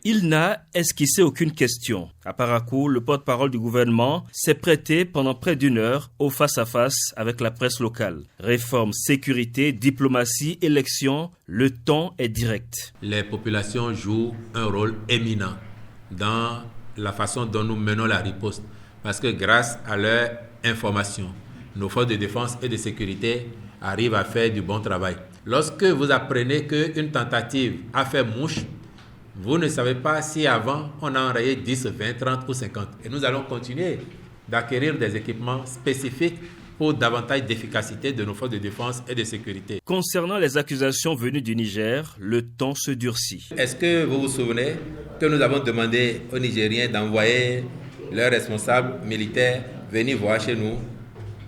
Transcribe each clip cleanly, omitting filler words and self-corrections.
Il n'a esquissé aucune question. À Parakou, le porte-parole du gouvernement s'est prêté pendant près d'une heure au face-à-face avec la presse locale. Réforme, sécurité, diplomatie, élection, le ton est direct. Les populations jouent un rôle éminent dans la façon dont nous menons la riposte. Parce que grâce à leur information, nos forces de défense et de sécurité arrivent à faire du bon travail. Lorsque vous apprenez qu'une tentative a fait mouche, vous ne savez pas si avant on a enrayé 10, 20, 30 ou 50. Et nous allons continuer d'acquérir des équipements spécifiques pour davantage d'efficacité de nos forces de défense et de sécurité. Concernant les accusations venues du Niger, le ton se durcit. Est-ce que vous vous souvenez que nous avons demandé aux Nigériens d'envoyer leurs responsables militaires venir voir chez nous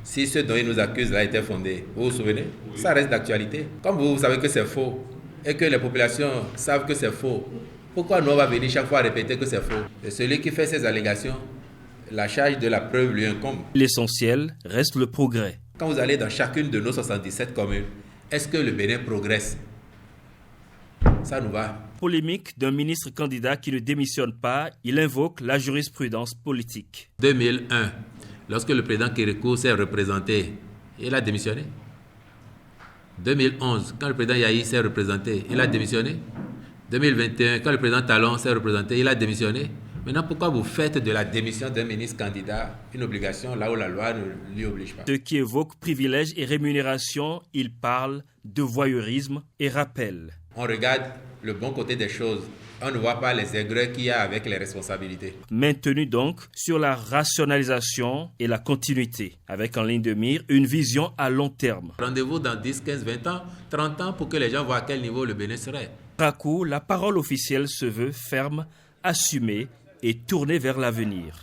si ce dont ils nous accusent là était fondé? Vous vous souvenez? Ça reste d'actualité. Comme vous savez que c'est faux et que les populations savent que c'est faux, pourquoi nous on va venir chaque fois répéter que c'est faux? Et celui qui fait ces allégations, la charge de la preuve lui incombe. L'essentiel reste le progrès. Quand vous allez dans chacune de nos 77 communes, est-ce que le Bénin progresse? Ça nous va. Polémique d'un ministre candidat qui ne démissionne pas, il invoque la jurisprudence politique. 2001, lorsque le président Kérékou s'est représenté, il a démissionné. 2011, quand le président Yahi s'est représenté, il a démissionné. 2021, quand le président Talon s'est représenté, il a démissionné. Maintenant, pourquoi vous faites de la démission d'un ministre candidat une obligation là où la loi ne lui oblige pas? Ceux qui évoquent privilèges et rémunération, ils parlent de voyeurisme et rappellent. On regarde le bon côté des choses. On ne voit pas les aigreurs qu'il y a avec les responsabilités. Maintenu donc sur la rationalisation et la continuité, avec en ligne de mire une vision à long terme. Rendez-vous dans 10, 15, 20 ans, 30 ans pour que les gens voient à quel niveau le Bénin serait. Parakou, la parole officielle se veut ferme, assumée et tournée vers l'avenir.